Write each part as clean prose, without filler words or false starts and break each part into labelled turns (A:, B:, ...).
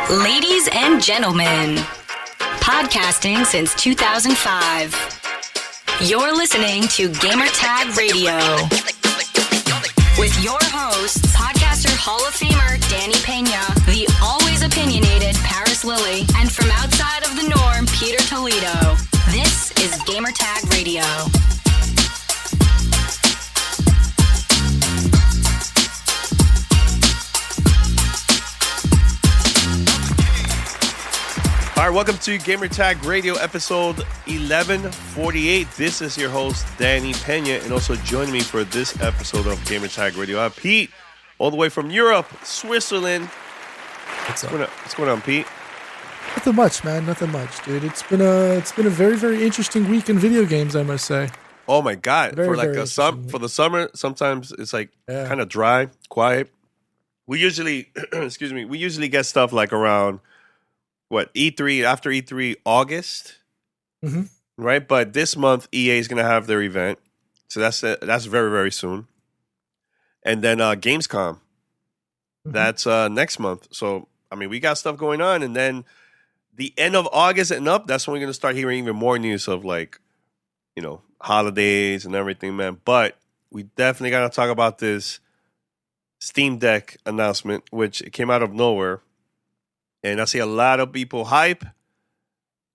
A: Ladies and gentlemen, podcasting since 2005. You're listening to Gamertag Radio with your hosts, podcaster Hall of Famer Danny Pena, the always opinionated Paris Lilly, and from outside of the norm, Peter Toledo. This is Gamertag Radio.
B: All right, welcome to Gamertag Radio episode 1148. This is your host, Danny Pena, and also joining me for this episode of Gamertag Radio, I'm Pete, all the way from Europe, Switzerland.
C: What's up?
B: What's going on, Pete?
C: Nothing much, man. Nothing much, dude. It's been a very, very interesting week in video games, I must say.
B: Oh my God!
C: Very,
B: for like
C: very
B: for the summer, sometimes it's like
C: Yeah.
B: kind of dry, quiet. We usually, we usually get stuff like around E3 after E3 August, right? But this month EA is gonna have their event, so that's very, very soon. And then Gamescom, that's next month. So I mean, we got stuff going on, and then the end of August and up, that's when we're gonna start hearing even more news of like, holidays and everything, man. But we definitely gotta talk about this Steam Deck announcement, which came out of nowhere. And I see a lot of people hype.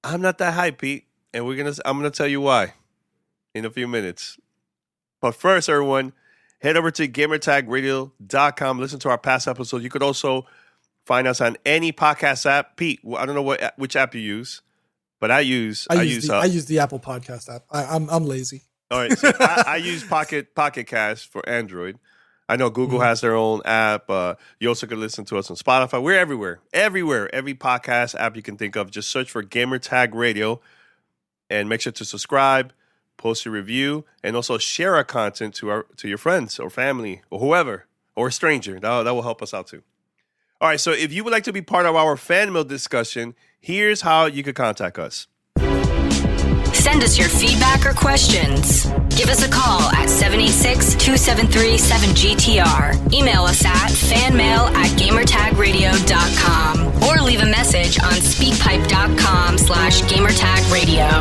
B: I'm not that hype, Pete. And I'm gonna tell you why in a few minutes. But first, everyone, head over to gamertagradio.com. Listen to our past episodes. You could also find us on any podcast app. Pete, I don't know which app you use, but I use
C: the Apple Podcast app. I'm lazy.
B: All right, so I use Pocket Cast for Android. I know Google has their own app. You also can listen to us on Spotify. We're everywhere. Every podcast app you can think of. Just search for Gamertag Radio and make sure to subscribe, post a review, and also share our content to your friends or family or whoever or a stranger. That will help us out too. All right, so if you would like to be part of our fan mail discussion, here's how you could contact us.
A: Send us your feedback or questions. Give us a call at 786-273-7GTR. Email us at fanmail@gamertagradio.com or leave a message on speakpipe.com/gamertagradio.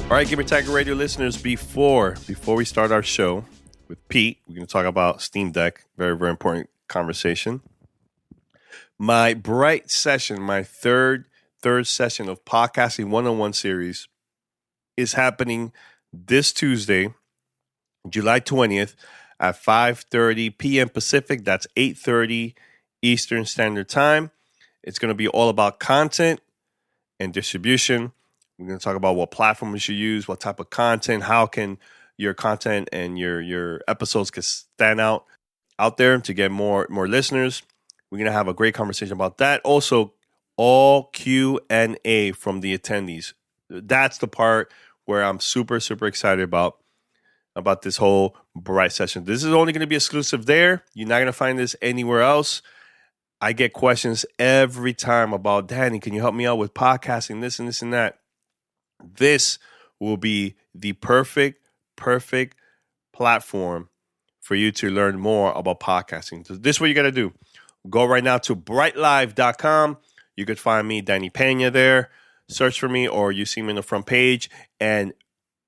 B: All right, Gamertag Radio listeners, before we start our show with Pete, we're going to talk about Steam Deck. Very, very important conversation. My Bright session, my third session of Podcasting 101 series is happening this Tuesday, July 20th at 5:30 p.m. Pacific. That's 8:30 Eastern Standard Time. It's going to be all about content and distribution. We're going to talk about what platform you should use, what type of content, how can your content and your episodes can stand out there to get more listeners. We're going to have a great conversation about that. Also, all Q&A from the attendees. That's the part where I'm super, super excited about this whole Bright session. This is only going to be exclusive there. You're not going to find this anywhere else. I get questions every time about, Danny, can you help me out with podcasting, this and this and that? This will be the perfect platform for you to learn more about podcasting. So this is what you got to do. Go right now to brightlive.com. You could find me, Danny Pena, there. Search for me, or you see me on the front page, and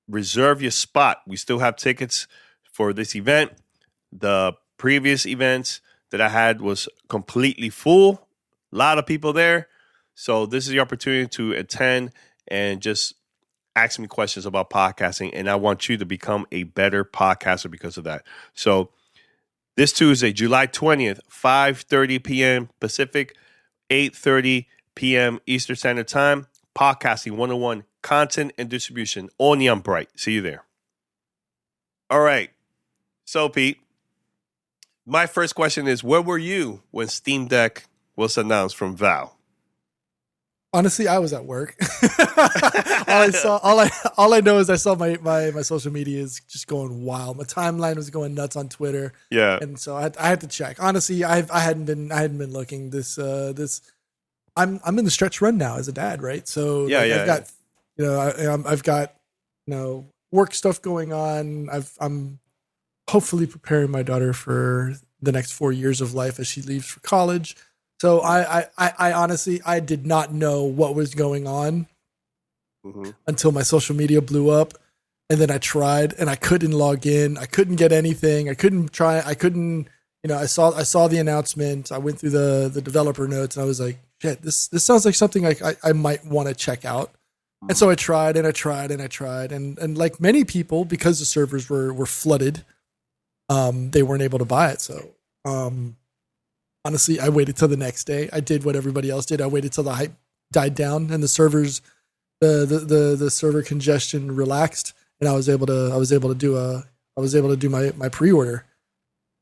B: reserve your spot. We still have tickets for this event. The previous events that I had was completely full. A lot of people there. So this is the opportunity to attend and just ask me questions about podcasting. And I want you to become a better podcaster because of that. So this Tuesday, July 20th, 5:30 p.m. Pacific, 8:30 p.m. Eastern Standard Time, Podcasting 101, content and distribution, only on Bright. See you there. All right. So, Pete, my first question is, where were you when Steam Deck was announced from Valve?
C: Honestly, I was at work. all I know is I saw my social media is just going wild. My timeline was going nuts on Twitter.
B: Yeah,
C: and so I had to check. Honestly, I hadn't been looking. I'm in the stretch run now as a dad, right? So I've got work stuff going on. I'm hopefully preparing my daughter for the next 4 years of life as she leaves for college. So I honestly, I did not know what was going on until my social media blew up. And then I tried and I couldn't log in. I couldn't get anything. I couldn't, I saw the announcement. I went through the developer notes and I was like, shit, this sounds like something like I might want to check out. And so I tried and I tried and I tried. And like many people, because the servers were flooded, they weren't able to buy it. So, honestly, I waited till the next day. I did what everybody else did. I waited till the hype died down and the servers, the server congestion relaxed, and I was able to do my pre-order.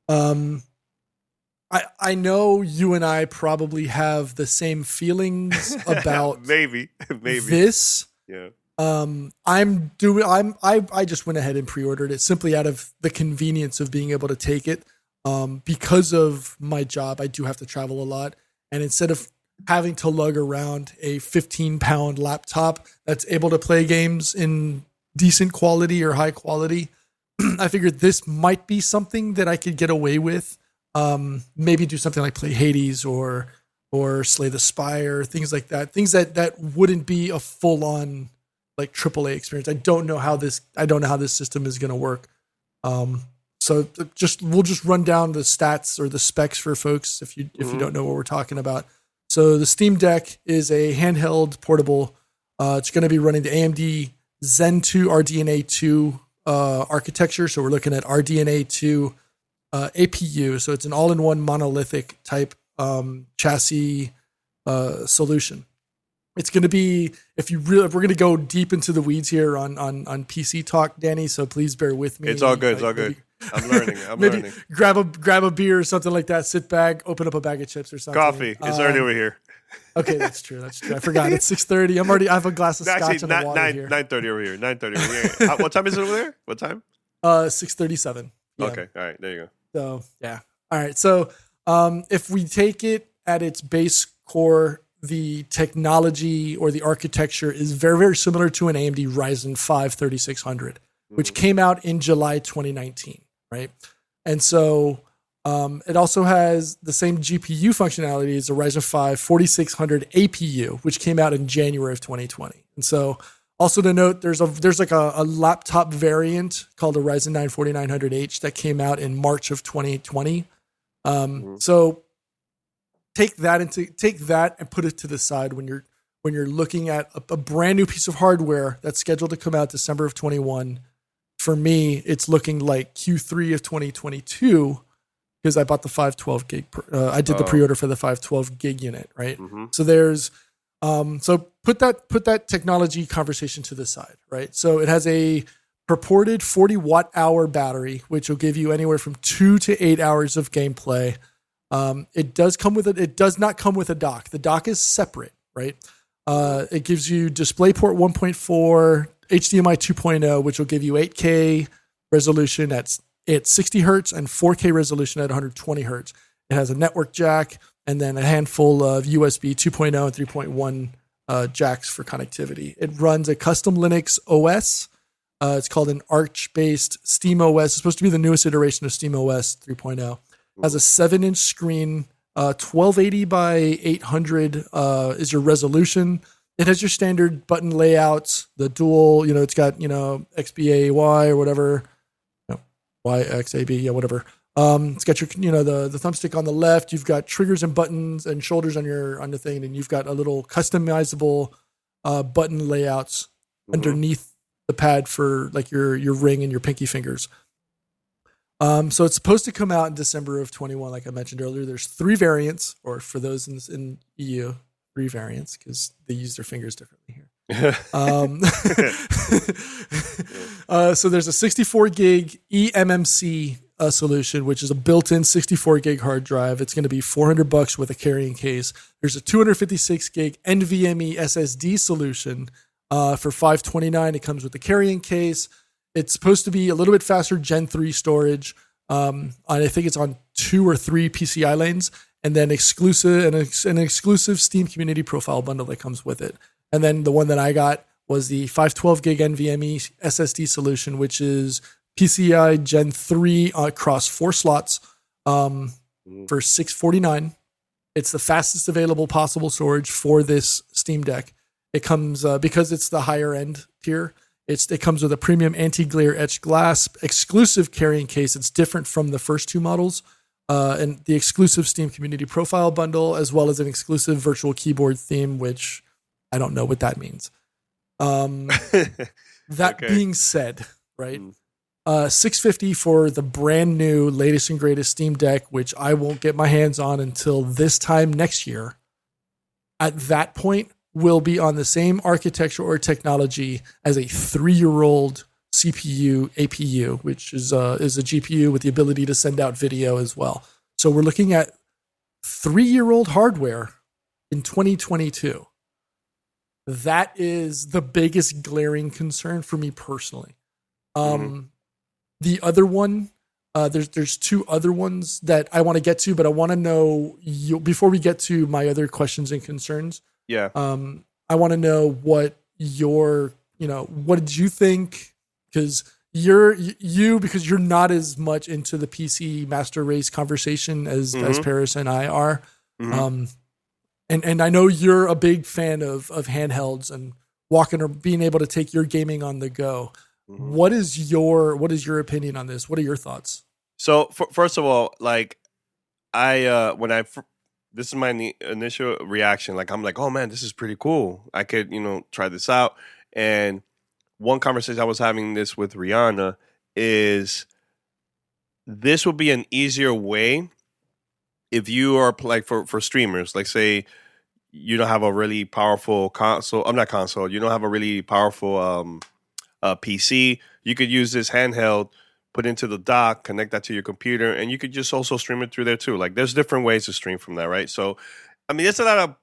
C: I know you and I probably have the same feelings about
B: maybe
C: this.
B: Yeah.
C: I just went ahead and pre-ordered it simply out of the convenience of being able to take it. Because of my job, I do have to travel a lot. And instead of having to lug around a 15-pound laptop that's able to play games in decent quality or high quality, I figured this might be something that I could get away with. Maybe do something like play Hades or Slay the Spire, things like that. Things that wouldn't be a full-on like AAA experience. I don't know how this system is going to work. So we'll just run down the stats or the specs for folks if you don't know what we're talking about. So the Steam Deck is a handheld portable. It's going to be running the AMD Zen 2 RDNA 2 architecture. So we're looking at RDNA 2 APU. So it's an all-in-one monolithic type chassis solution. It's going to be, if we're going to go deep into the weeds here on PC talk, Danny. So please bear with me.
B: It's all good. It's all good. I'm learning.
C: Maybe grab a beer or something like that. Sit back, open up a bag of chips or something.
B: Coffee. It's already over here.
C: Okay, that's true. I forgot. It's 6:30. I have a glass of scotch and a water here.
B: 9:30 over here. 9:30 over here. What time is it over there? What time?
C: 6:37. Yeah.
B: Okay. All right. There you go.
C: So yeah. All right. So if we take it at its base core, the technology or the architecture is very, very similar to an AMD Ryzen 5 3600, which came out in July 2019, right? And so it also has the same GPU functionality as the Ryzen 5 4600 APU, which came out in January of 2020. And so also to note, there's like a laptop variant called the Ryzen 9 4900H that came out in March of 2020. So take that and put it to the side when you're looking at a brand new piece of hardware that's scheduled to come out December of 21. For me, it's looking like Q3 of 2022 because I bought the 512 gig. I did the pre-order for the 512 gig unit, right? So there's so put that technology conversation to the side, right? So it has a purported 40 watt hour battery, which will give you anywhere from 2 to 8 hours of gameplay. It does not come with a dock. The dock is separate, right? It gives you DisplayPort 1.4, HDMI 2.0, which will give you 8K resolution at 60 hertz and 4K resolution at 120 hertz. It has a network jack and then a handful of USB 2.0 and 3.1 jacks for connectivity. It runs a custom Linux OS. It's called an Arch-based Steam OS. It's supposed to be the newest iteration of Steam OS 3.0. Has a 7-inch screen, 1280 by 800 is your resolution. It has your standard button layouts, the dual, it's got, XBAY or whatever, YXAB, yeah, whatever. It's got your, the thumbstick on the left. You've got triggers and buttons and shoulders on the thing, and you've got a little customizable button layouts underneath the pad for like your ring and your pinky fingers. So it's supposed to come out in December of 21, like I mentioned earlier. There's 3 variants, or for those in EU, 3 variants, because they use their fingers differently here. So there's a 64 gig eMMC solution, which is a built-in 64 gig hard drive. It's going to be $400 with a carrying case. There's a 256 gig NVMe SSD solution for $529. It comes with a carrying case. It's supposed to be a little bit faster Gen 3 storage. I think it's on 2 or 3 PCI lanes, and then an exclusive Steam Community Profile bundle that comes with it. And then the one that I got was the 512 gig NVMe SSD solution, which is PCI Gen 3 across 4 slots for $649. It's the fastest available possible storage for this Steam Deck. It comes because it's the higher end tier. It comes with a premium anti-glare etched glass, exclusive carrying case. It's different from the first 2 models, and the exclusive Steam Community Profile bundle, as well as an exclusive virtual keyboard theme, which I don't know what that means. That being said, right? $650 for the brand new latest and greatest Steam Deck, which I won't get my hands on until this time next year. At that point, will be on the same architecture or technology as a 3-year-old CPU APU, which is a GPU with the ability to send out video as well. So we're looking at 3-year-old hardware in 2022. That is the biggest glaring concern for me personally. The other one, there's 2 other ones that I want to get to, but I want to know before we get to my other questions and concerns.
B: Yeah.
C: I want to know what what did you think? Because because you're not as much into the PC master race conversation as Paris and I are. And I know you're a big fan of handhelds and walking or being able to take your gaming on the go. What is your opinion on this? What are your thoughts?
B: So first of all, like this is my initial reaction. Like I'm like, oh man, this is pretty cool. I could try this out. And one conversation I was having this with Rihanna is this would be an easier way if you are like for streamers. Like say you don't have a really powerful console. I'm not console. You don't have a really powerful PC. You could use this handheld, put into the dock, connect that to your computer, and you could just also stream it through there too. Like there's different ways to stream from that, right? So, I mean, there's a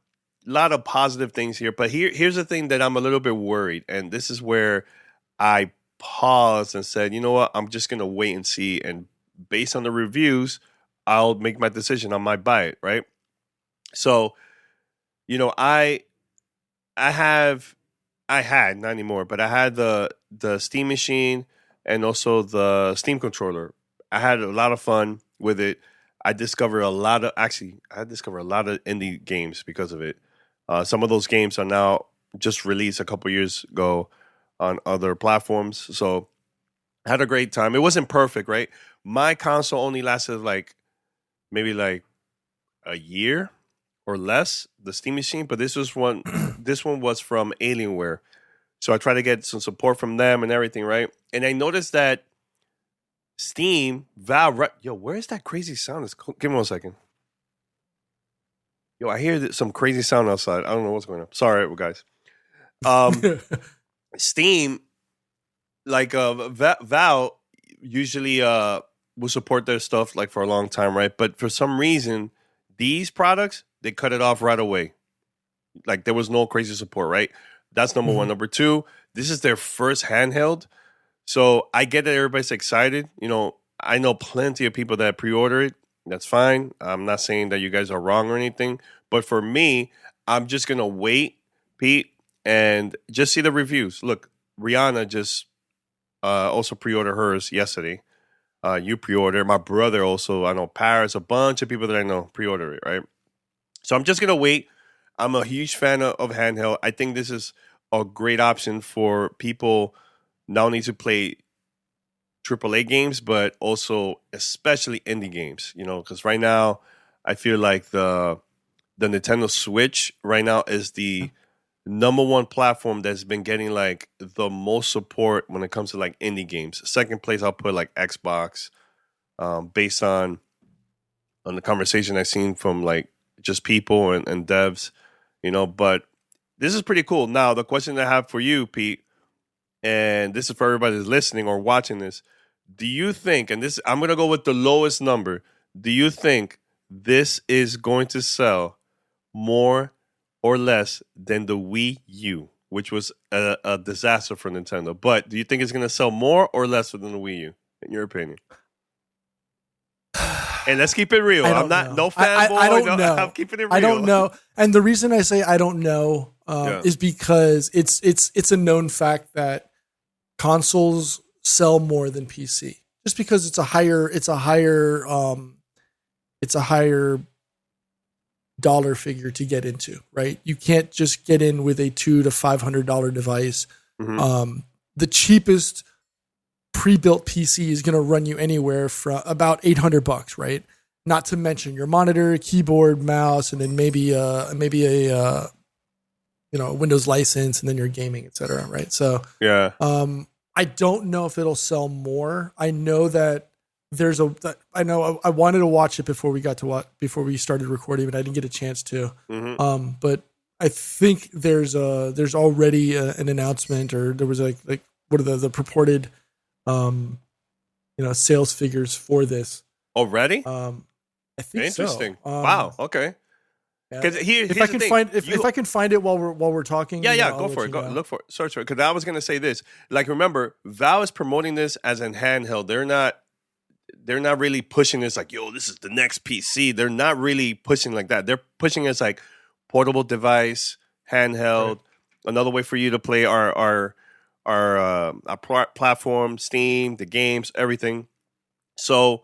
B: lot of positive things here, but here's the thing that I'm a little bit worried, and this is where I paused and said, you know what, I'm just gonna wait and see, and based on the reviews, I'll make my decision. I might buy it, right? So, I had not anymore, but I had the Steam machine and also the Steam controller. I had a lot of fun with it. I discovered a lot of indie games because of it. Some of those games are now just released a couple years ago on other platforms. So I had a great time. It wasn't perfect, right? My console only lasted maybe a year or less, the Steam machine, but this one was from Alienware. So I tried to get some support from them and everything, right? And I noticed that Steam, Valve, where is that crazy sound? Give me 1 second. I hear some crazy sound outside. I don't know what's going on. Sorry, guys. Steam, Valve usually will support their stuff for a long time, right? But for some reason, these products, they cut it off right away. There was no crazy support, right? That's number one. Number two, this is their first handheld. So I get that everybody's excited. I know plenty of people that pre-order it. That's fine. I'm not saying that you guys are wrong or anything. But for me, I'm just going to wait, Pete, and just see the reviews. Look, Rihanna just also pre-ordered hers yesterday. You pre-ordered. My brother also, I know Paris, a bunch of people that I know pre-ordered it, right? So I'm just going to wait. I'm a huge fan of handheld. I think this is a great option for people not only to play AAA games, but also especially indie games, because right now I feel like the Nintendo Switch right now is the number one platform that's been getting the most support when it comes to indie games. Second place, I'll put Xbox, based on the conversation I've seen from just people and devs, but this is pretty cool. Now, the question I have for you, Pete, and this is for everybody that's listening or watching this, do you think, and this, I'm going to go with the lowest number, do you think this is going to sell more or less than the Wii U, which was a disaster for Nintendo? But do you think it's going to sell more or less than the Wii U, in your opinion? And let's keep it real. I'm not no fanboy.
C: I don't know.
B: I'm keeping it real.
C: I don't know. And the reason I say I don't know is because it's a known fact that consoles sell more than PC, just because it's a higher dollar figure to get into, right? You can't just get in with a $200 to $500 device. The cheapest pre-built PC is going to run you anywhere from about $800, right? Not to mention your monitor, keyboard, mouse, and then maybe a Windows license, and then your gaming, etc. Right? So
B: yeah,
C: I don't know if it'll sell more. I know that I wanted to watch it before we started recording, but I didn't get a chance to. But I think there's already an announcement, or there was like what are the purported sales figures for this
B: already?
C: I think
B: interesting.
C: So.
B: Wow. Okay. Because
C: if I can find it while we're talking,
B: go for it. Go look for it. Search for it. Because I was going to say this. Like, remember, Valve is promoting this as a handheld. They're not really pushing this like, yo, this is the next PC. They're not really pushing like that. They're pushing it like portable device, handheld, right. Another way for you to play our platform, Steam, the games, everything. So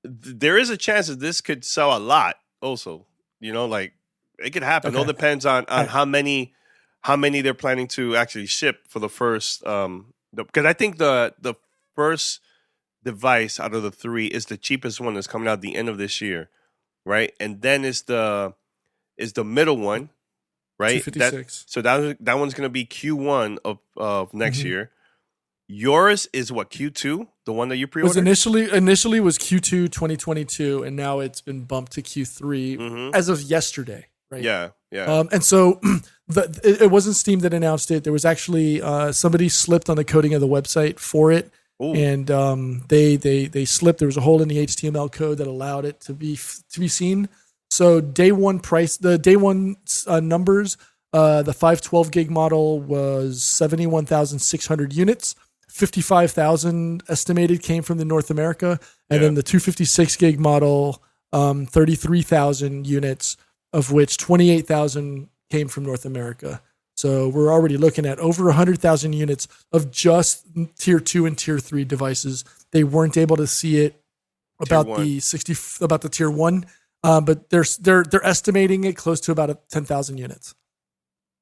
B: there is a chance that this could sell a lot. Also, like it could happen. Okay. It all depends on how many they're planning to actually ship for the first. Because I think the first device out of the three is the cheapest one that's coming out at the end of this year, right? And then is the middle one, right?
C: 256.
B: So that one's going to be Q1 of next year. Yours is what, Q2, the one that you pre-ordered?
C: Initially was Q2 2022, and now it's been bumped to Q3 as of yesterday, right?
B: Yeah.
C: And so it wasn't Steam that announced it. There was actually somebody slipped on the coding of the website for it. Ooh. And they slipped. There was a hole in the HTML code that allowed it to be seen. So day one price, the day one numbers, the 512 gig model was 71,600 units. 55,000 estimated came from the North America, and then the 256 gig model, 33,000 units, of which 28,000 came from North America. So we're already looking at over 100,000 units of just tier 2 and tier 3 devices. They weren't able to see it about the tier 1, but they're estimating it close to about 10,000 units.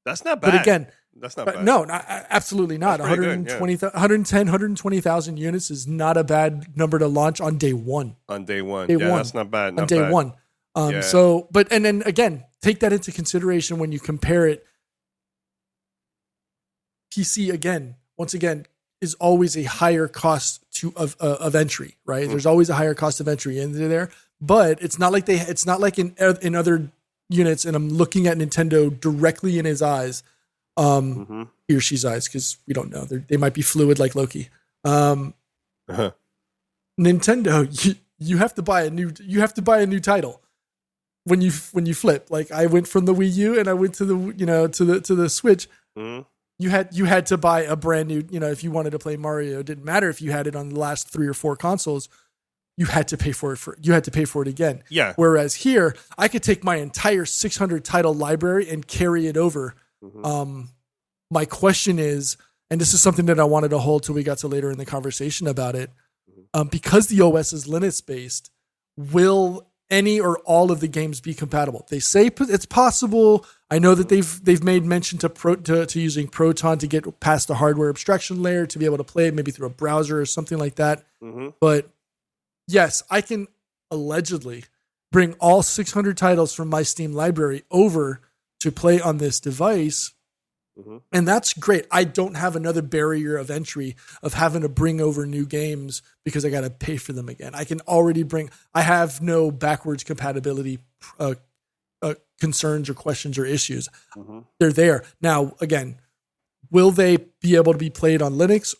B: That's not bad.
C: But again,
B: that's not bad.
C: No, absolutely not. 110,000 units is not a bad number to launch on day one.
B: That's not bad.
C: On day one. So, but, and then again, take that into consideration when you compare it. PC once again, is always a higher cost of entry, right? There's always a higher cost of entry in there, but it's not like in other units. And I'm looking at Nintendo directly in his eyes. He or she's eyes, because we don't know. They might be fluid like Loki. Nintendo, you have to buy a new title when you flip. Like, I went from the Wii U and I went to the Switch. You had to buy a brand new, if you wanted to play Mario. It didn't matter if you had it on the last 3 or 4 consoles. You had to pay for it again.
B: Yeah.
C: Whereas here, I could take my entire 600 title library and carry it over. My question is, and this is something that I wanted to hold till we got to later in the conversation about it, because the OS is Linux based, will any or all of the games be compatible? They say it's possible. I know that they've made mention to using Proton to get past the hardware abstraction layer to be able to play it maybe through a browser or something like that. But yes, I can allegedly bring all 600 titles from my Steam library over to play on this device. And that's great. I don't have another barrier of entry of having to bring over new games because I got to pay for them again. I have no backwards compatibility concerns or questions or issues. They're there. Now, again, will they be able to be played on Linux?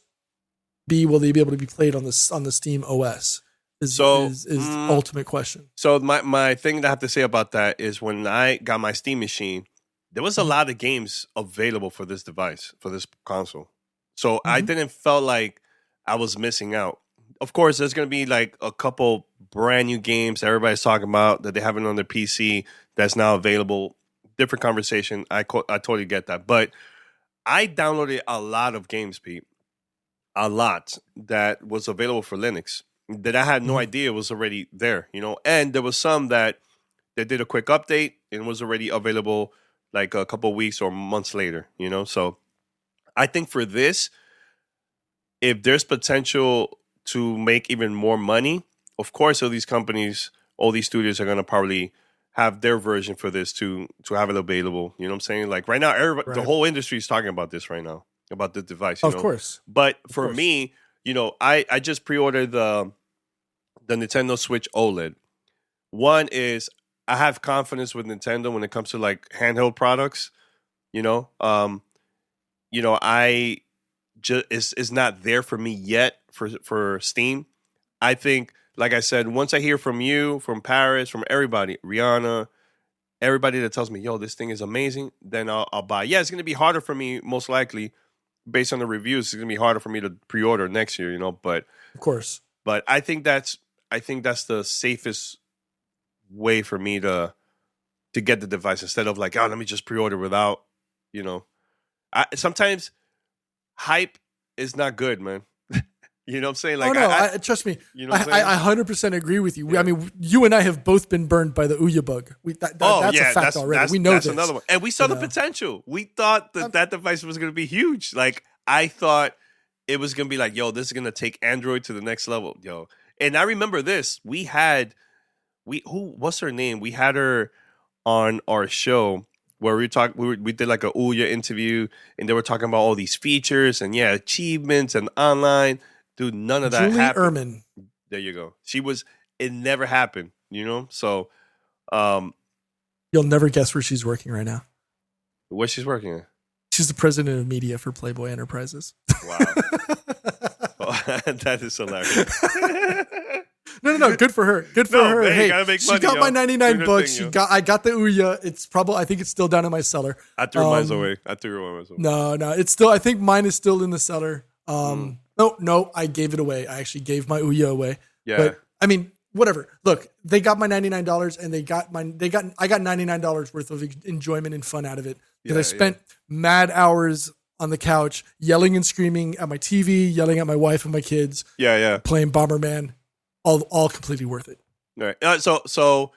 C: Will they be able to be played on the Steam OS? Is the ultimate question. So
B: my thing that I have to say about that is when I got my Steam machine, there was a lot of games available for this device, for this console. So I didn't feel like I was missing out. Of course, there's going to be like a couple brand new games that everybody's talking about that they haven't on their PC that's now available. Different conversation. I totally get that. But I downloaded a lot of games, Pete. a lot that was available for Linux that I had no idea was already there, and there was some that they did a quick update and was already available like a couple weeks or months later, So I think for this, if there's potential to make even more money, of course, all these companies, all these studios are going to probably have their version for this to have it available. You know what I'm saying? Like right now, everybody, the whole industry is talking about this right now, about the device.
C: Of course.
B: But for me, I just pre-ordered the Nintendo Switch OLED. One is I have confidence with Nintendo when it comes to like handheld products. It's not there for me yet for Steam. I think, like I said, once I hear from you, from Paris, from everybody, Rihanna, everybody that tells me, yo, this thing is amazing, then I'll buy. Yeah, it's going to be harder for me, most likely, based on the reviews. It's going to be harder for me to pre-order next year, but
C: of course.
B: But I think that's the safest way for me to get the device instead of like, let me just pre-order without, sometimes hype is not good, man. You know what I'm saying? Like,
C: trust me. I 100% agree with you. Yeah. I mean, you and I have both been burned by the Ouya bug. That's a fact already. We know that's
B: another one. And we saw the potential. We thought that device was going to be huge. Like, I thought it was going to be like, yo, this is going to take Android to the next level, yo. And I remember this. What's her name? We had her on our show where we did like a Ouya interview, and they were talking about all these features and achievements and online. Dude, none of that
C: Julie
B: happened.
C: Ehrman.
B: There you go. It never happened, So,
C: you'll never guess where she's working right now.
B: Where she's working at?
C: She's the president of media for Playboy Enterprises.
B: Wow. That is hilarious.
C: No. Good for her. Good for her.
B: Man,
C: hey,
B: gotta make
C: she
B: money,
C: got my $99.
B: Thing,
C: I got the Ouya. I think it's still down in my cellar.
B: I threw mine away.
C: No. It's still. I think mine is still in the cellar. No, I gave it away. I actually gave my Ouya away.
B: Yeah.
C: But I mean, whatever. Look, they got my $99, and I got $99 worth of enjoyment and fun out of it because I spent mad hours on the couch yelling and screaming at my TV, yelling at my wife and my kids.
B: Yeah.
C: Playing Bomberman. All completely worth it.
B: All right. So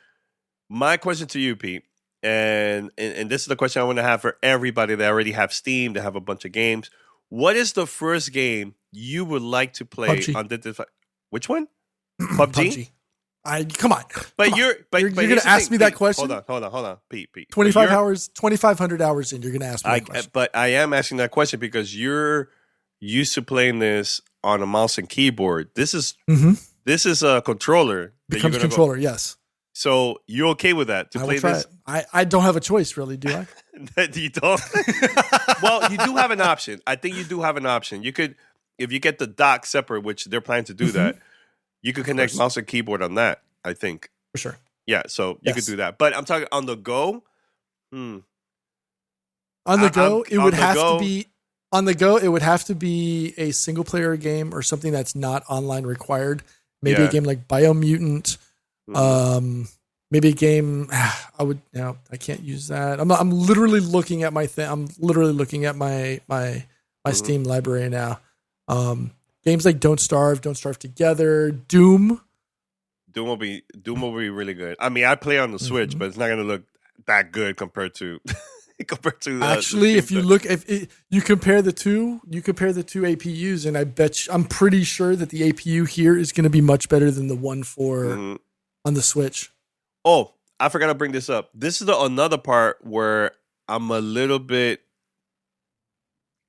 B: my question to you, Pete, and this is the question I want to have for everybody that already have Steam, that have a bunch of games. What is the first game you would like to play
C: PUBG.
B: on the Which one? PUBG?
C: Come on.
B: But you're going to
C: ask me that question?
B: Hold on, Pete.
C: 2,500 hours in, you're going to ask me that question.
B: But I am asking that question because you're used to playing this on a mouse and keyboard. This is a controller.
C: Becomes controller, yes.
B: So you're okay with that to play this?
C: I don't have a choice, really, do I?
B: You don't? Well, you do have an option. I think you do have an option. You could, if you get the dock separate, which they're planning to do that, you could connect mouse and keyboard on that, I think.
C: For sure.
B: Yeah, so you could do that. But I'm talking on the go.
C: On the go, it would have to be a single player game or something that's not online required. Maybe a game like Biomutant. Maybe a game. I can't use that. I'm literally looking at my thing. I'm literally looking at my Steam library now. Games like Don't Starve Together, Doom.
B: Doom will be really good. I mean, I play on the Switch, but it's not going to look that good compared to
C: actually, if you compare the two APUs, and I'm pretty sure that the APU here is going to be much better than the one for on the Switch.
B: Oh, I forgot to bring this up. This is another part where I'm a little bit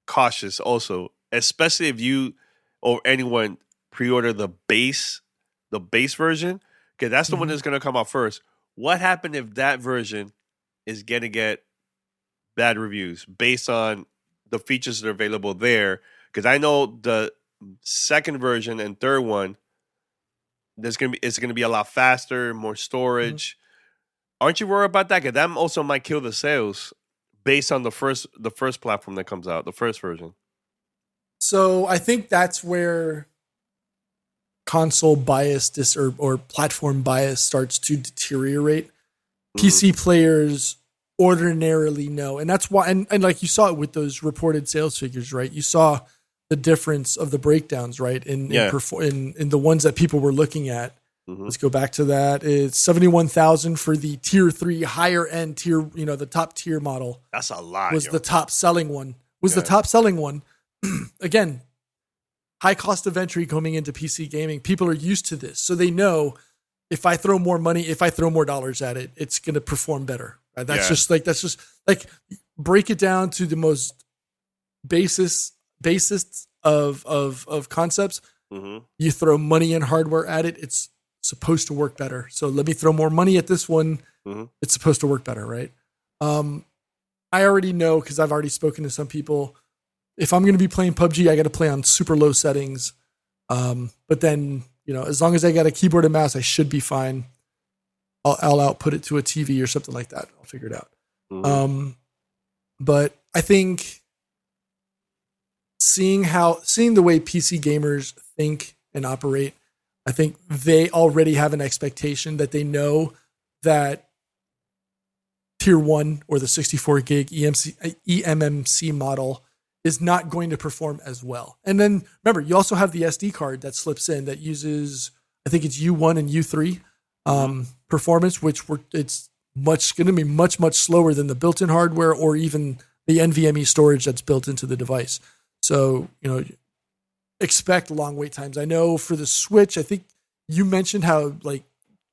B: cautious also, especially if you or anyone pre-order the base version, because that's the one that's going to come out first. What happened if that version is going to get bad reviews based on the features that are available there? Because I know the second version and third one, it's going to be a lot faster, more storage. Aren't you worried about that? Because that also might kill the sales based on the first platform that comes out, the first version.
C: So I think that's where console bias or platform bias starts to deteriorate. PC players ordinarily know, and that's why, and like you saw it with those reported sales figures, right? You saw the difference of the breakdowns, right? In the ones that people were looking at. Mm-hmm. Let's go back to that. It's 71,000 for the tier 3 higher end tier, the top tier model.
B: That's a lot.
C: Was the top selling one. The top selling one. Again, high cost of entry coming into PC gaming. People are used to this. So they know if I throw more money, if I throw more dollars at it, it's going to perform better. Right? That's just like break it down to the most basis of concepts. Mm-hmm. You throw money and hardware at it, it's supposed to work better. So let me throw more money at this one. Mm-hmm. It's supposed to work better, right? I already know because I've already spoken to some people. If I'm going to be playing PUBG, I got to play on super low settings. But then, as long as I got a keyboard and mouse, I should be fine. I'll output it to a TV or something like that. I'll figure it out. Mm-hmm. But I think seeing the way PC gamers think and operate, I think they already have an expectation that they know that tier 1 or the 64 gig eMMC model is not going to perform as well. And then remember, you also have the SD card that slips in that uses, I think it's U1 and U3 performance, it's going to be much, much slower than the built-in hardware or even the NVMe storage that's built into the device. So, expect long wait times. I know for the Switch, I think you mentioned how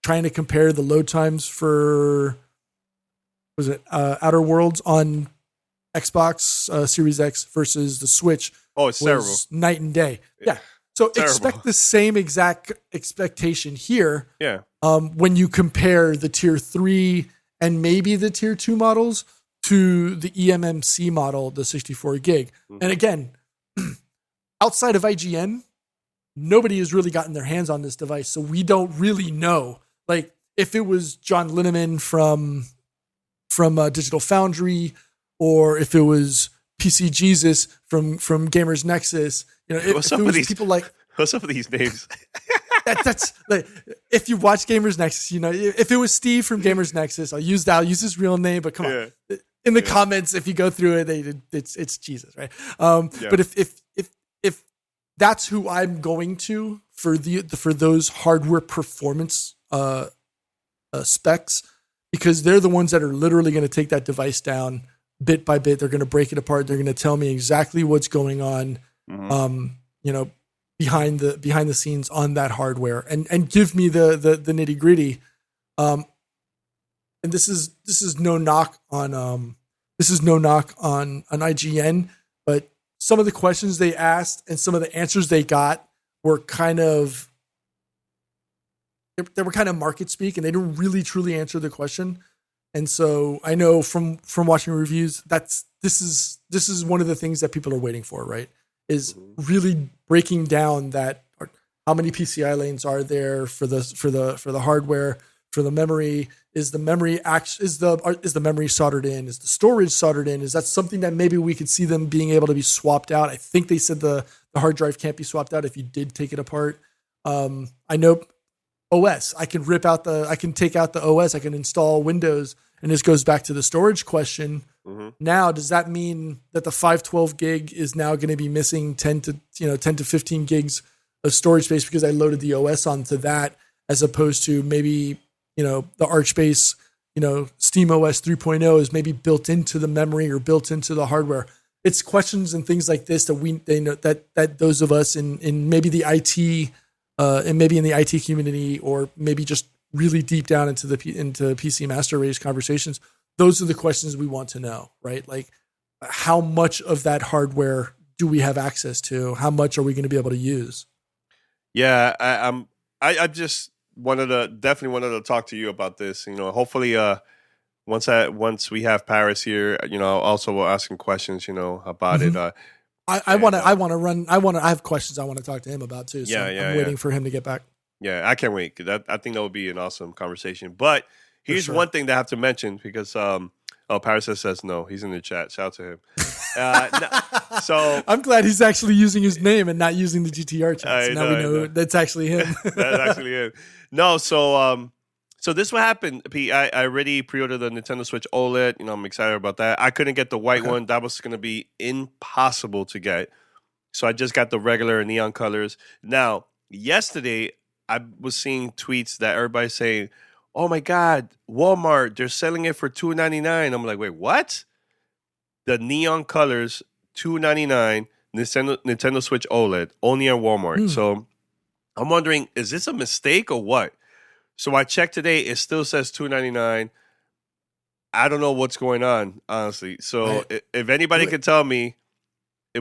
C: trying to compare the load times for, Outer Worlds on Xbox Series X versus the Switch.
B: Oh, it's terrible.
C: Night and day. Yeah. So expect the same exact expectation here.
B: Yeah.
C: When you compare the tier 3 and maybe the tier 2 models to the eMMC model, the 64 gig. Mm-hmm. And again, outside of IGN, nobody has really gotten their hands on this device. So we don't really know. If it was John Linneman from Digital Foundry, or if it was PC Jesus from Gamers Nexus, if it was people like...
B: What's up with these names?
C: That's if you watch Gamers Nexus, if it was Steve from Gamers Nexus, I'll use his real name, but come on. In the comments, if you go through it, it's Jesus, right? But if that's who I'm going to for those hardware performance specs, because they're the ones that are literally going to take that device down bit by bit. They're going to break it apart. They're going to tell me exactly what's going on, behind the scenes on that hardware, and give me the nitty gritty. And this is no knock on IGN, but some of the questions they asked and some of the answers they got were kind of market speak, and they didn't really truly answer the question. And so I know from watching reviews, this is one of the things that people are waiting for, right? Is really breaking down that how many PCI lanes are there for the hardware, for the memory. Is the memory is the memory soldered in? Is the storage soldered in? Is that something that maybe we could see them being able to be swapped out? I think they said the hard drive can't be swapped out if you did take it apart. I know OS. I can take out the OS. I can install Windows, and this goes back to the storage question. Mm-hmm. Now, does that mean that the 512 gig is now going to be missing 10 to 15 gigs of storage space because I loaded the OS onto that, as opposed to maybe, the Archbase, SteamOS 3.0 is maybe built into the memory or built into the hardware. It's questions and things like this that they know that those of us in maybe the IT and maybe in the IT community, or maybe just really deep down into PC master race conversations, those are the questions we want to know, right? Like, how much of that hardware do we have access to? How much are we going to be able to use?
B: Yeah, I just definitely wanted to talk to you about this. Hopefully, once we have Paris here, also we'll ask him questions, about
C: mm-hmm.
B: it.
C: I have questions I want to talk to him about too. So I'm waiting for him to get back.
B: Yeah, I can't wait. I think that would be an awesome conversation. But here's one thing that I have to mention, because Paris says no. He's in the chat. Shout out to him. So I'm
C: glad he's actually using his name and not using the GTR chat. So now we know that's actually him.
B: That's actually him. No, so this what happened, Pete. I already pre-ordered the Nintendo Switch OLED. I'm excited about that. I couldn't get the white one. That was going to be impossible to get. So I just got the regular neon colors. Now, yesterday, I was seeing tweets that everybody's saying, oh my God, Walmart, they're selling it for $2.99. I'm like, wait, what? The neon colors, $2.99, Nintendo Switch OLED, only at Walmart. So I'm wondering, is this a mistake or what? So I checked today, it still says $2.99. I don't know what's going on, honestly. So if anybody could tell me,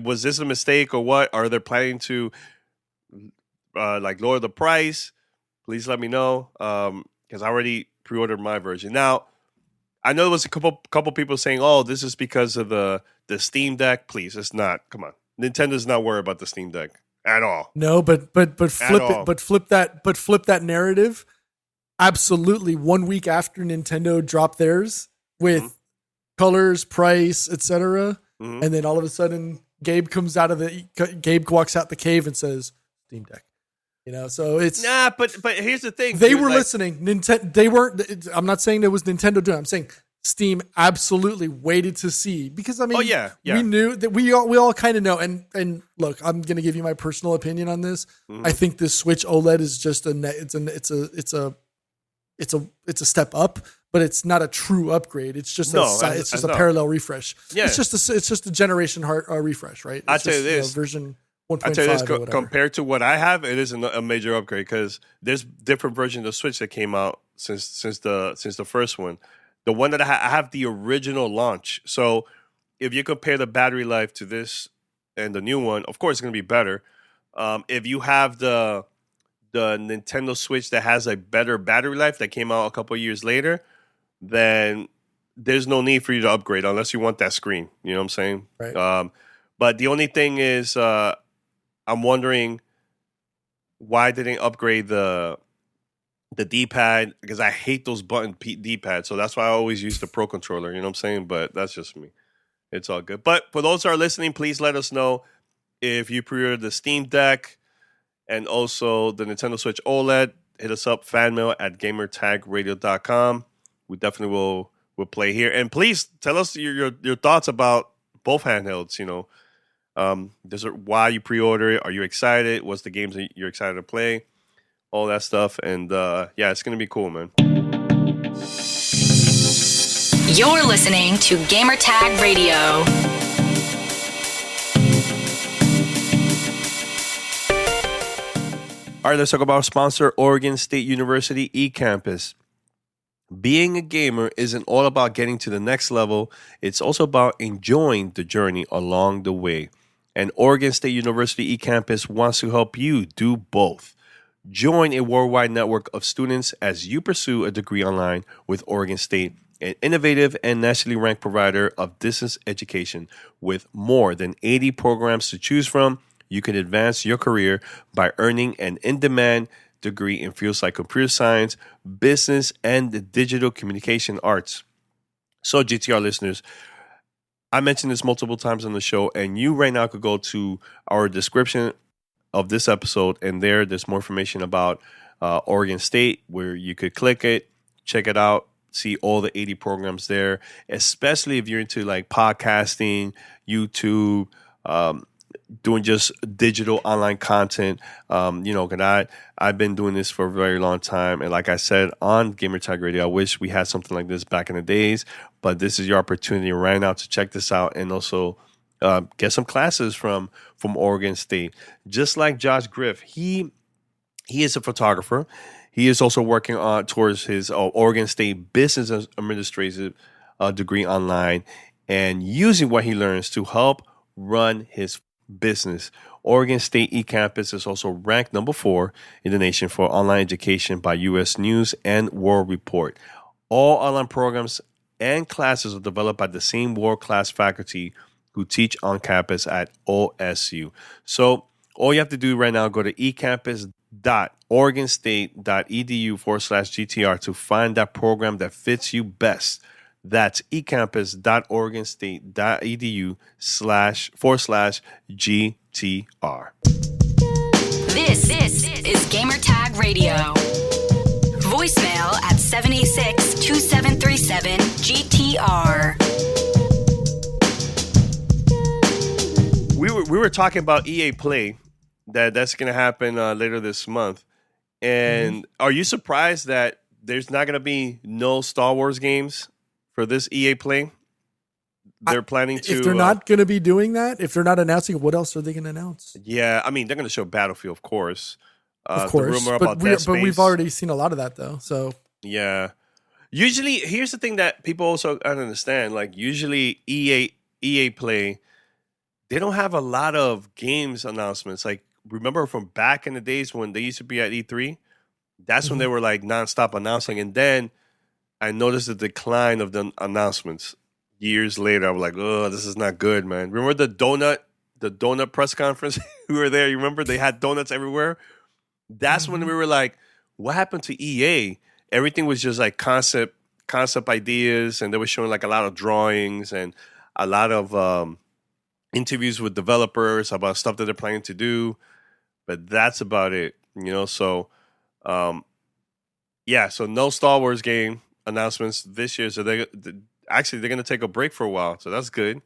B: was this a mistake or what? Are they planning to lower the price? Please let me know, because I already pre-ordered my version. Now, I know there was a couple people saying, "Oh, this is because of the Steam Deck." Please, it's not. Come on, Nintendo's not worried about the Steam Deck at all.
C: No, but flip that narrative. Absolutely, 1 week after Nintendo dropped theirs with colors, price, etc., and then all of a sudden, Gabe walks out the cave and says, "Steam Deck." You know, so it's
B: but here's the thing:
C: they were listening. Nintendo, they weren't. I'm not saying it was Nintendo doing it. I'm saying Steam absolutely waited to see, because I mean, we knew that we all kind of know. And look, I'm going to give you my personal opinion on this. I think this Switch OLED is just it's a step up, but it's not a true upgrade. It's just a parallel refresh. Yeah. It's just a generation refresh, right?
B: I'll tell you this,
C: version 1.5.
B: I'll tell you this, compared to what I have, it is a major upgrade, because there's different versions of Switch that came out since the first one. The one that I have the original launch. So if you compare the battery life to this and the new one, of course it's going to be better. If you have the Nintendo Switch that has a better battery life that came out a couple of years later, then there's no need for you to upgrade unless you want that screen. You know what I'm saying?
C: Right.
B: But the only thing is, I'm wondering why they didn't upgrade the D-pad, because I hate those button D-pads. So that's why I always use the Pro Controller. You know what I'm saying? But that's just me. It's all good. But for those who are listening, please let us know if you pre-ordered the Steam Deck and also the Nintendo Switch OLED. Hit us up, fanmail at gamertagradio.com. We definitely will play here. And please tell us your thoughts about both handhelds. You know, why you pre-order it. Are you excited? What's the games that you're excited to play? All that stuff. And it's going to be cool, man.
A: You're listening to Gamertag Radio.
B: All right, let's talk about our sponsor, Oregon State University Ecampus. Being a gamer isn't all about getting to the next level. It's also about enjoying the journey along the way. And Oregon State University Ecampus wants to help you do both. Join a worldwide network of students as you pursue a degree online with Oregon State, an innovative and nationally ranked provider of distance education. With more than 80 programs to choose from, you can advance your career by earning an in-demand degree in fields like computer science, business, and the digital communication arts. So, GTR listeners, I mentioned this multiple times on the show, and you right now could go to our description of this episode, and there's more information about Oregon State, where you could click it, check it out, see all the 80 programs there, especially if you're into like podcasting, YouTube, doing just digital online content. I've been doing this for a very long time. And like I said on Gamertag Radio, I wish we had something like this back in the days, but this is your opportunity right now to check this out and also get some classes from Oregon State. Just like Josh Griff, he is a photographer. He is also working towards his Oregon State Business Administration degree online and using what he learns to help run his business. Oregon State Ecampus is also ranked number 4 in the nation for online education by U.S. News and World Report. All online programs and classes are developed by the same world-class faculty who teach on campus at OSU. So all you have to do right now, go to ecampus.oregonstate.edu/GTR to find that program that fits you best. That's ecampus.oregonstate.edu//GTR.
A: This is Gamertag Radio. Voicemail at 786-2737-GTR.
B: we were talking about EA Play that's going to happen later this month. And are you surprised that there's not going to be no Star Wars games for this EA Play? They're planning to.
C: If they're not going to be doing that, if they're not announcing, what else are they going to announce?
B: Yeah, I mean, they're going to show Battlefield, of course.
C: Of course,
B: the rumor about Dead Space.
C: But we've already seen a lot of that, though. So
B: yeah, usually here's the thing that people also don't understand. Like usually EA Play, they don't have a lot of games announcements. Like remember from back in the days when they used to be at E3, that's when they were like nonstop announcing. And then I noticed the decline of the announcements years later. I was like, oh, this is not good, man. Remember the donut press conference? We were there. You remember they had donuts everywhere. That's when we were like, what happened to EA? Everything was just like concept ideas, and they were showing like a lot of drawings and a lot of interviews with developers about stuff that they're planning to do. But that's about it, you know. So, so no Star Wars game announcements this year. So they're going to take a break for a while. So that's good.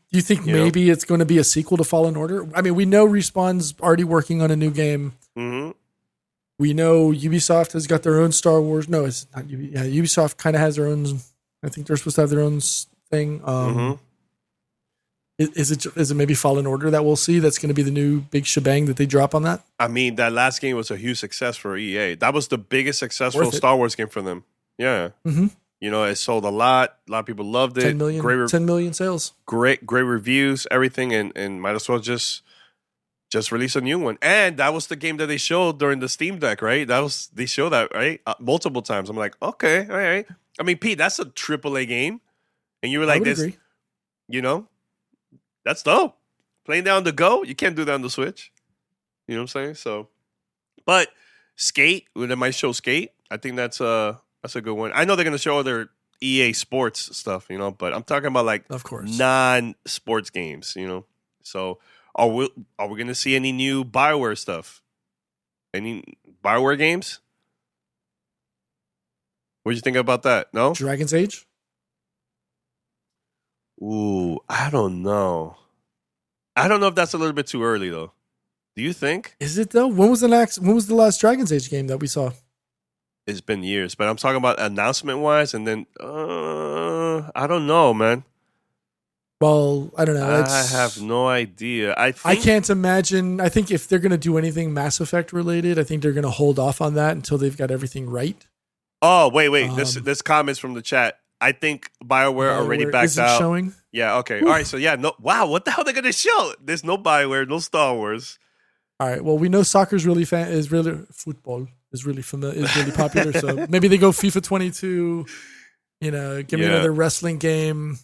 C: You think maybe it's going to be a sequel to Fallen Order? I mean, we know Respawn's already working on a new game.
B: Mm-hmm.
C: We know Ubisoft has got their own Star Wars. No, it's not Ubisoft. Yeah, Ubisoft kind of has their own. I think they're supposed to have their own thing. Is it maybe Fallen Order that we'll see? That's going to be the new big shebang that they drop on that.
B: I mean, that last game was a huge success for EA. That was the biggest successful Star Wars game for them. Yeah.
C: Mm-hmm.
B: You know, it sold a lot. A lot of people loved it.
C: 10 million sales. Great
B: reviews, everything, and might as well just release a new one. And that was the game that they showed during the Steam Deck, right? They showed that, right? Multiple times. I'm like, okay, all right. I mean, Pete, that's a AAA game. And you were like,
C: agree.
B: You know, that's dope. Playing that on the go, you can't do that on the Switch. You know what I'm saying? So, but Skate, when they might show Skate, I think that's a good one. I know they're going to show other EA Sports stuff, you know, but I'm talking about like,
C: of course,
B: non-sports games, you know. So, are we going to see any new BioWare stuff? Any BioWare games? What do you think about that? No?
C: Dragon's Age?
B: Ooh, I don't know. I don't know if that's a little bit too early though. Do you think?
C: Is it though? When was the last Dragon's Age game that we saw?
B: It's been years, but I'm talking about announcement wise, and then I don't know, man.
C: Well, I don't know.
B: I have no idea.
C: I can't imagine. I think if they're going to do anything Mass Effect related, I think they're going to hold off on that until they've got everything right.
B: Oh, wait. This comments from the chat. I think BioWare already backed out.
C: Showing?
B: Yeah, okay. All right, so yeah, no. Wow, what the hell are they going to show? There's no BioWare, no Star Wars.
C: All right, well, we know soccer's football is really popular, so maybe they go FIFA 22, you know, give me another wrestling game.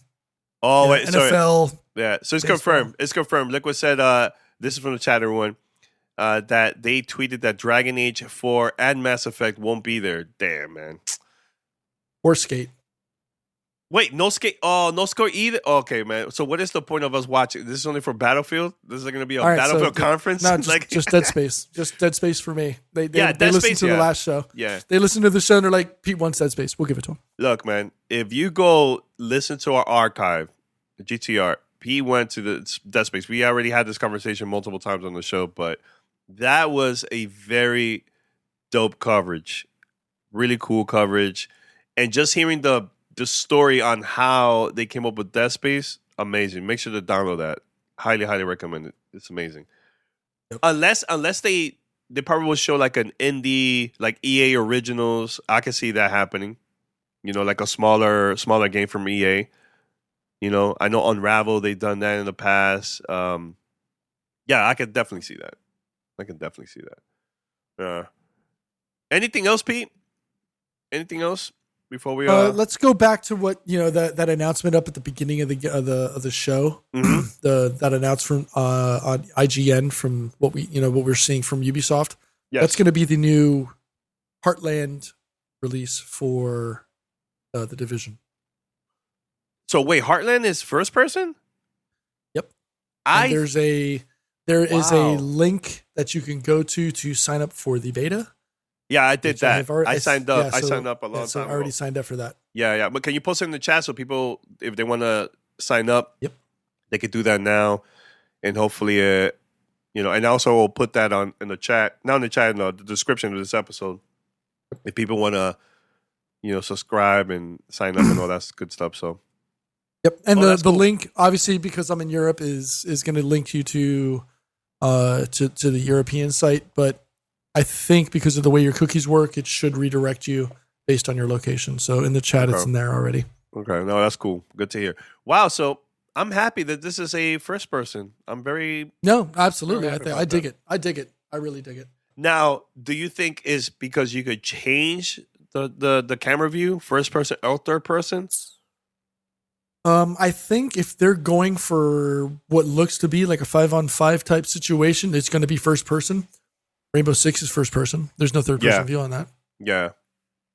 B: Oh, wait,
C: NFL.
B: Sorry. Yeah, so it's
C: baseball.
B: confirmed. It's confirmed. Liquid said, this is from the chat, everyone, that they tweeted that Dragon Age 4 and Mass Effect won't be there. Damn, man.
C: Or Skate.
B: Wait, no Skate? Oh, no Skate either? Okay, man. So what is the point of us watching? This is only for Battlefield? This is going to be a Battlefield conference?
C: No, just Dead Space. Just Dead Space for me. They listened to the last show.
B: Yeah.
C: They listened to the show and they're like, Pete wants Dead Space. We'll give it to him.
B: Look, man, if you go listen to our archive, the GTR, Pete went to the Dead Space. We already had this conversation multiple times on the show, but that was a very dope coverage. Really cool coverage. And just hearing the story on how they came up with Dead Space, amazing. Make sure to download that. Highly, highly recommend it. It's amazing. Yep. Unless they probably will show like an indie, like EA Originals. I can see that happening. You know, like a smaller game from EA. You know, I know Unravel, they've done that in the past. Yeah, I can definitely see that. Anything else, Pete? Anything else? Before we
C: let's go back to what that announcement up at the beginning of the show, that announcement on IGN from what we're seeing from Ubisoft. Yes. That's going to be the new Heartland release for the Division. So
B: wait, Heartland is first person?
C: Yep. There is a link that you can go to sign up for the beta.
B: Yeah, I did that. I signed up. I signed up a long time ago.
C: I already signed up for that.
B: Yeah. But can you post it in the chat so people, if they want to sign up,
C: yep,
B: they could do that now. and hopefully, and also we'll put that on in the chat, not in the chat, no, the description of this episode. If people want to, subscribe and sign up and all that good stuff. So,
C: yep. And the
B: cool.
C: link, obviously, because I'm in Europe, is going to link you to the European site. But I think because of the way your cookies work, it should redirect you based on your location. So in the chat, It's in there already.
B: Okay, no, that's cool. Good to hear. Wow, so I'm happy that this is a first person. I'm very
C: absolutely. I dig it. I dig it. I really dig it.
B: Now, do you think is because you could change the camera view, first person or third person?
C: I think if they're going for what looks to be like a 5-on-5 type situation, it's going to be first person. Rainbow Six is first person. There's no third person view on that.
B: Yeah.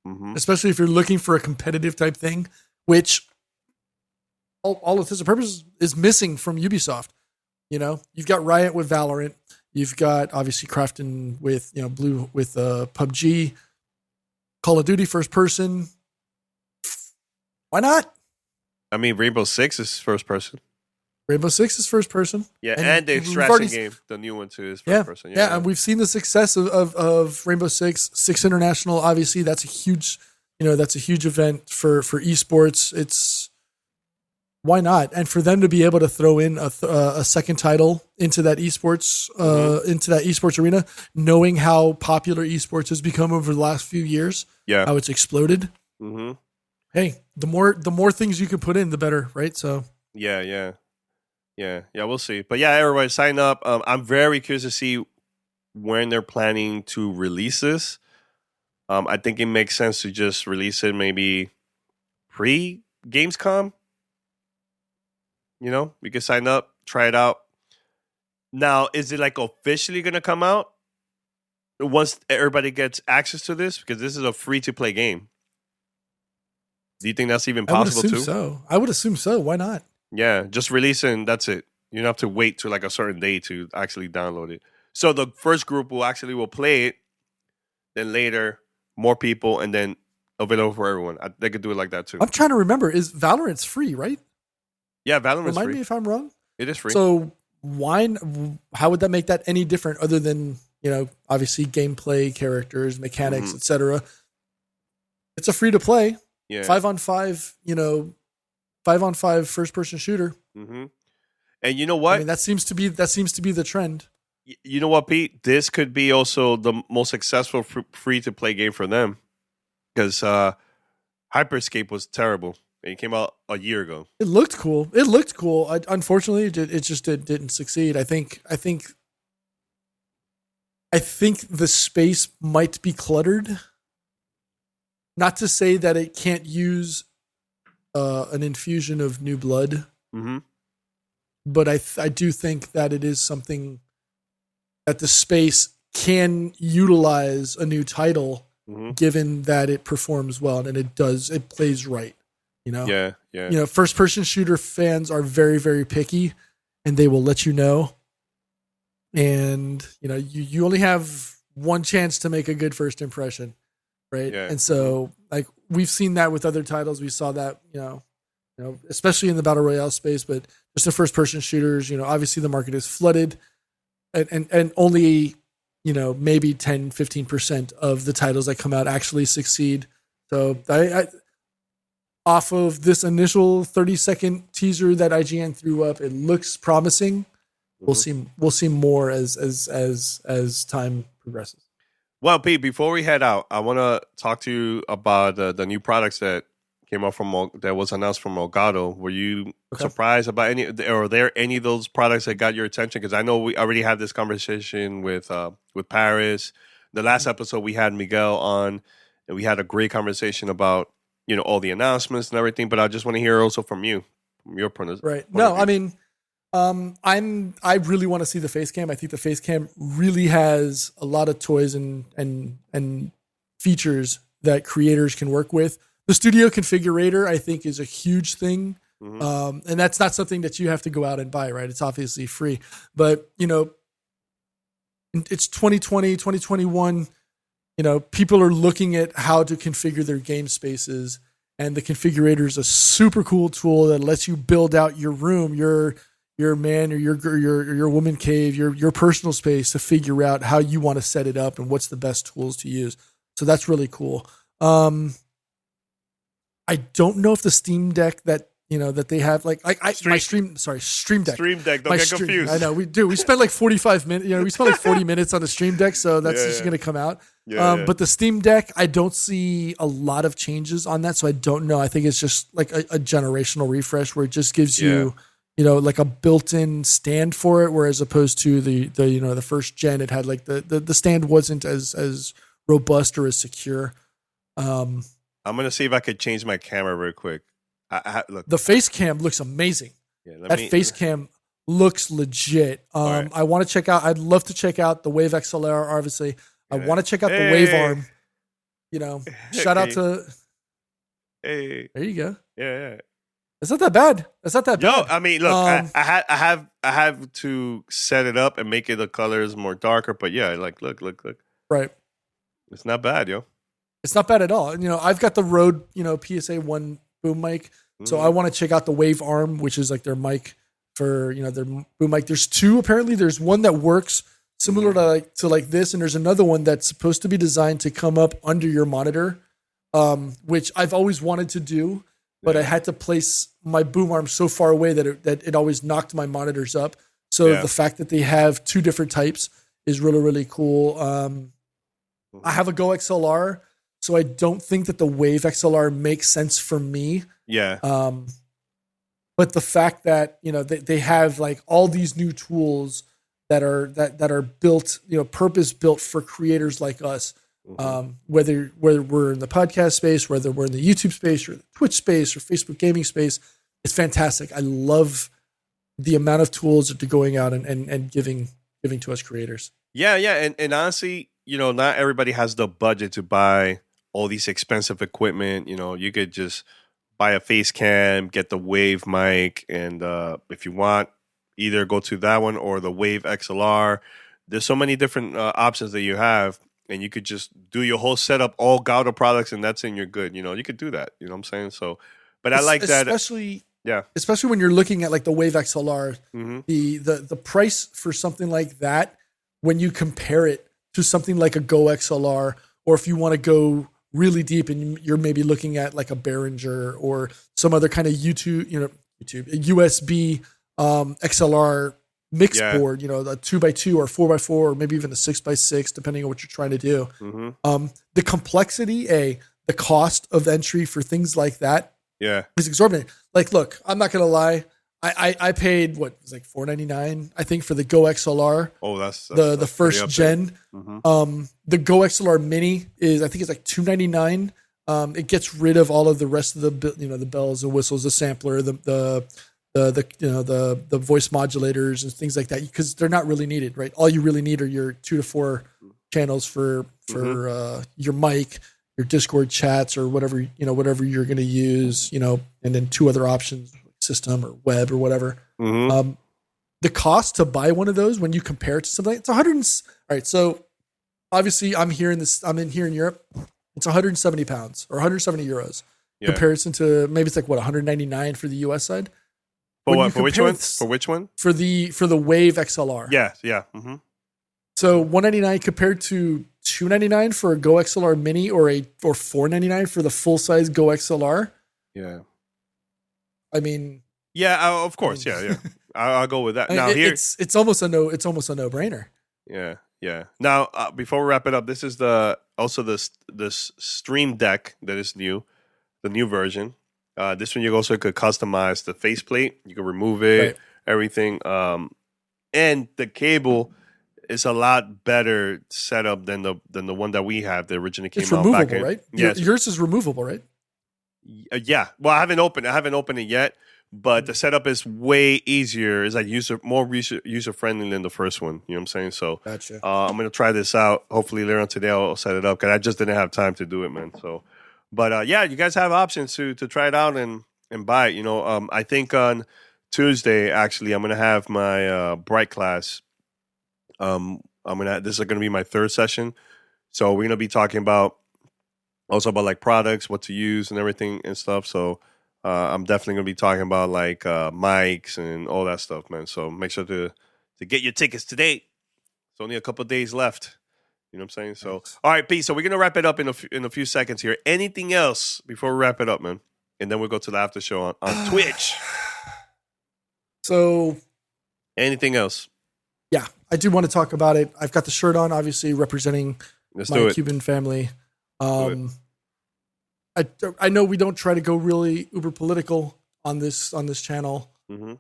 B: Mm-hmm.
C: Especially if you're looking for a competitive type thing, which all intents and purposes is missing from Ubisoft. You've got Riot with Valorant. You've got obviously Crafton with Blue with PUBG, Call of Duty first person. Why not?
B: I mean, Rainbow Six is first person.
C: Rainbow Six is first person.
B: Yeah, and the extraction game, the new one too, is first person.
C: Yeah, and we've seen the success of Rainbow Six International. Obviously, that's a huge event for esports. It's why not? And for them to be able to throw in a second title into that esports arena, knowing how popular esports has become over the last few years, how it's exploded.
B: Mm-hmm.
C: Hey, the more things you can put in, the better, right? So
B: yeah, we'll see. But yeah, everybody sign up. I'm very curious to see when they're planning to release this. I think it makes sense to just release it maybe pre-Gamescom. We can sign up, try it out. Now, is it like officially going to come out once everybody gets access to this? Because this is a free-to-play game. Do you think that's even possible too?
C: I would assume so. Why not?
B: Yeah, just release it and that's it. You don't have to wait to like a certain day to actually download it. So the first group will play it, then later more people, and then available for everyone. They could do it like that too.
C: I'm trying to remember. Is Valorant's free, right?
B: Yeah, Valorant's free.
C: Remind me if I'm wrong.
B: It is free.
C: So how would that make that any different other than, obviously gameplay, characters, mechanics, etc. It's a free to play.
B: Yeah.
C: 5-on-5, 5-on-5 first person shooter.
B: Mm-hmm. And you know what?
C: I mean, that seems to be the trend.
B: You know what, Pete? This could be also the most successful free to play game for them, because Hyperscape was terrible. It came out a year ago.
C: It looked cool. Unfortunately, it just didn't succeed. I think the space might be cluttered. Not to say that it can't use an infusion of new blood, but I do think that it is something that the space can utilize a new title, given that it performs well and it plays right.
B: Yeah.
C: First person shooter fans are very, very picky, and they will let you know. And you only have one chance to make a good first impression, right?
B: Yeah.
C: And so, like, we've seen that with other titles. We saw that, especially in the battle royale space, but just the first person shooters. Obviously the market is flooded, and only maybe 10-15% of the titles that come out actually succeed. So I off of this initial 30-second teaser that IGN threw up, it looks promising. We'll see more as time progresses.
B: Well, Pete, before we head out, I want to talk to you about the new products that came out that was announced from Elgato. Were you surprised about any? Or are there any of those products that got your attention? Because I know we already had this conversation with Paris. The last episode we had Miguel on, and we had a great conversation about all the announcements and everything. But I just want to hear also from you, from your point of view.
C: Right. No, I mean, I really want to see the face cam. I think the face cam really has a lot of toys and features that creators can work with. The studio configurator, I think, is a huge thing. And that's not something that you have to go out and buy, right? It's obviously free, but it's 2020, 2021, people are looking at how to configure their game spaces, and the configurator is a super cool tool that lets you build out your room, your your man or your woman cave, your personal space to figure out how you want to set it up and what's the best tools to use. So that's really cool. I don't know if the Steam Deck that they have Stream Deck.
B: Stream Deck. Don't get confused.
C: I know we do. We spent like 45 minutes. We spent like 40 minutes on the Stream Deck, so that's just going to come out. But the Steam Deck, I don't see a lot of changes on that, so I don't know. I think it's just like a generational refresh where it just gives you, like a built-in stand for it, whereas opposed to the first gen, it had like the stand wasn't as robust or as secure.
B: I'm gonna see if I could change my camera real quick. Look,
C: the face cam looks amazing. Yeah, face cam looks legit.
B: Right.
C: I want to check out. I'd love to check out the Wave XLR. Obviously, I want to check out the Wave Arm. Shout out to.
B: Hey,
C: there you go.
B: Yeah.
C: It's not that bad.
B: No, I mean, look, I have to set it up and make it the colors more darker. But yeah, like look.
C: Right.
B: It's not bad, yo.
C: It's not bad at all. I've got the Rode, PSA 1 boom mic. So I want to check out the Wave Arm, which is like their mic for, their boom mic. There's two, apparently. There's one that works similar to like this, and there's another one that's supposed to be designed to come up under your monitor, which I've always wanted to do, but I had to place my boom arm so far away that it always knocked my monitors up. So the fact that they have two different types is really, really cool. I have a Go XLR, so I don't think that the Wave XLR makes sense for me.
B: Yeah.
C: But the fact that they have like all these new tools that are built, purpose built for creators like us, whether we're in the podcast space, whether we're in the YouTube space or the Twitch space or Facebook gaming space, it's fantastic. I love the amount of tools that they're going out and giving to us creators.
B: Yeah, and honestly, not everybody has the budget to buy all these expensive equipment. You could just buy a face cam, get the Wave mic, and if you want, either go to that one or the Wave XLR. There's so many different options that you have, and you could just do your whole setup, all Gauda products, and that's in, you're good. You could do that. You know what I'm saying? So, but I like that.
C: Especially when you're looking at like the Wave XLR, the price for something like that, when you compare it to something like a Go XLR, or if you want to go really deep and you're maybe looking at like a Behringer or some other kind of USB XLR mix board, the 2x2 or 4x4 or maybe even a 6x6, depending on what you're trying to do. The complexity, the cost of entry for things like that is exorbitant. Like, look, I'm not going to lie. I paid what was like $499, I think, for the Go XLR.
B: Oh, that's
C: the first gen. The Go XLR Mini is, I think, it's like $299. It gets rid of all of the rest of the the bells and whistles, the sampler, the voice modulators and things like that, because they're not really needed, right? All you really need are your 2 to 4 channels for your mic, your Discord chats, or whatever you're going to use, and then 2 other options, system or web or whatever. The cost to buy one of those, when you compare it to something, it's 100. All right, so obviously I'm in here in Europe. It's 170 pounds or 170 euros. Comparison to maybe it's like what, 199 for the US side.
B: For what? For which one? For which one?
C: For the Wave XLR.
B: Yeah.
C: So 199 compared to 299 for a Go XLR Mini or 499 for the full size Go XLR.
B: Yeah.
C: I mean,
B: of course, yeah. I'll go with that. Now
C: it's almost a no-brainer.
B: Yeah. Now, before we wrap it up, this is this Stream Deck that is new, the new version. This one you also could customize the faceplate. You can remove it, everything. And the cable is a lot better setup than the one that we have. The originally came out back in,
C: right? Yeah, yours is removable, right?
B: Yeah. Well, I haven't opened it yet, but the setup is way easier. It's like more user friendly than the first one. You know what I'm saying? So
C: gotcha.
B: I'm gonna try this out. Hopefully later on today I'll set it up, because I just didn't have time to do it, man. So, but you guys have options to try it out and buy it. I think on Tuesday actually I'm gonna have my Bright class. This is gonna be my 3rd session, so we're gonna be talking about like products, what to use and everything and stuff. So I'm definitely going to be talking about like mics and all that stuff, man. So make sure to get your tickets today. It's only a couple of days left. You know what I'm saying? So, all right, Pete. So we're going to wrap it up in a few seconds here. Anything else before we wrap it up, man? And then we'll go to the after show on Twitch.
C: So,
B: anything else?
C: Yeah, I do want to talk about it. I've got the shirt on, obviously representing my Cuban family. I know we don't try to go really uber political on this channel,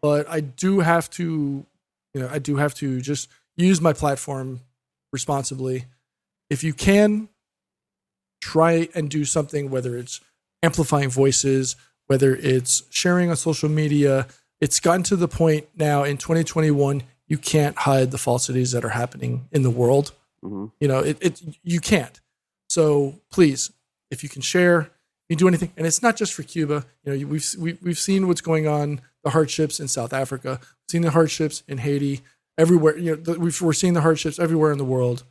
C: but I do have to, just use my platform responsibly. If you can, try and do something, whether it's amplifying voices, whether it's sharing on social media. It's gotten to the point now in 2021, you can't hide the falsities that are happening in the world. You can't. So please, if you can share, you do anything, and it's not just for Cuba. We've seen what's going on, the hardships in South Africa, we've seen the hardships in Haiti, everywhere. We're seeing the hardships everywhere in the world.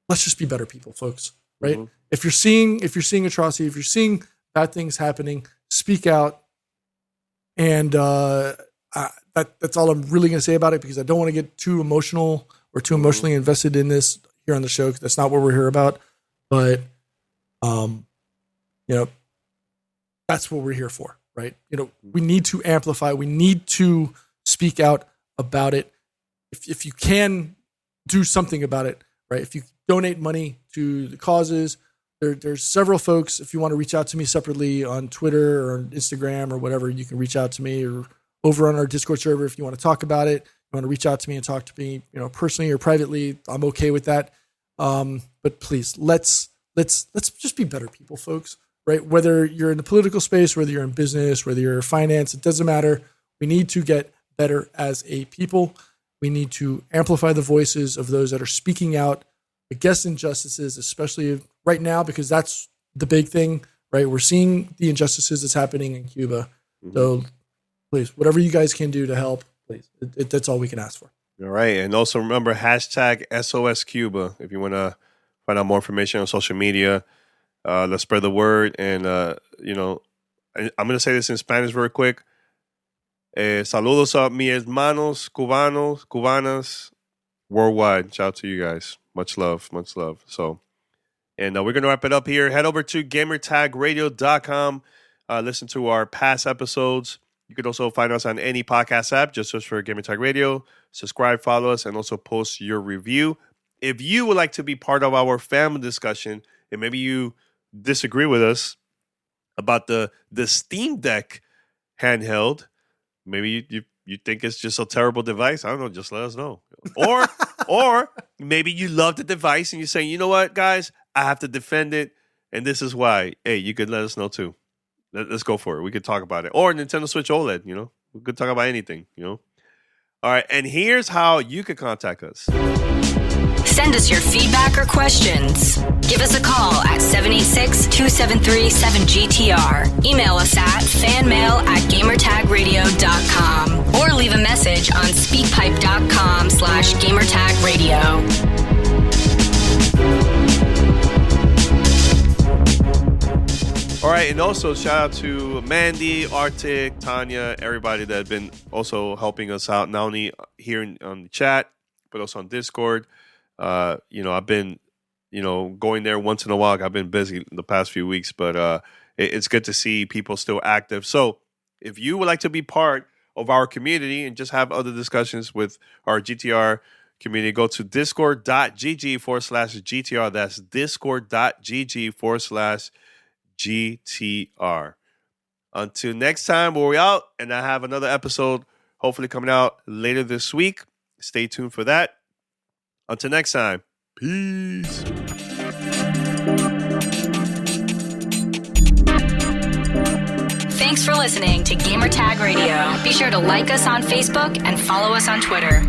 C: Let's just be better people, folks. Right? If you're seeing atrocity, if you're seeing bad things happening, speak out. And that's all I'm really going to say about it, because I don't want to get too emotional or too emotionally invested in this here on the show, because that's not what we're here about. But that's what we're here for, right? We need to amplify. We need to speak out about it. If you can do something about it, right? If you donate money to the causes, there's several folks. If you want to reach out to me separately on Twitter or on Instagram or whatever, you can reach out to me, or over on our Discord server if you want to talk about it. You want to reach out to me and talk to me, personally or privately. I'm okay with that. But please, let's just be better people, folks. Right? Whether you're in the political space, whether you're in business, whether you're in finance, it doesn't matter. We need to get better as a people. We need to amplify the voices of those that are speaking out against injustices, especially right now, because that's the big thing, right? We're seeing the injustices that's happening in Cuba. So please, whatever you guys can do to help, please. That's all we can ask for.
B: All right. And also remember, hashtag SOS Cuba. If you want to find out more information on social media, let's spread the word. And, I'm going to say this in Spanish very quick. Saludos a mis hermanos cubanos, cubanas worldwide. Shout out to you guys. Much love, much love. So, and we're going to wrap it up here. Head over to gamertagradio.com. Listen to our past episodes. You can also find us on any podcast app. Just search for Gamertag Radio. Subscribe, follow us, and also post your review. If you would like to be part of our family discussion, and maybe you disagree with us about the Steam Deck handheld, maybe you think it's just a terrible device, I don't know, just let us know. Or maybe you love the device and you're saying, you know what, guys, I have to defend it, and this is why. Hey, you could let us know too. Let's go for it. We could talk about it. Or Nintendo Switch OLED, we could talk about anything, All right, and here's how you could contact us.
A: Send us your feedback or questions. Give us a call at 786-273-7GTR. Email us at fanmail@gamertagradio.com or leave a message on speakpipe.com/gamertagradio.
B: All right, and also shout out to Mandy, Arctic, Tanya, everybody that have been also helping us out, not only here on the chat, but also on Discord. I've been, going there once in a while. I've been busy the past few weeks, but it's good to see people still active. So if you would like to be part of our community and just have other discussions with our GTR community, go to discord.gg/GTR. That's discord.gg/GTR. Until next time, we're out, and I have another episode hopefully coming out later this week. Stay tuned for that. Until next time, peace.
A: Thanks for listening to Gamertag Radio. Be sure to like us on Facebook and follow us on Twitter.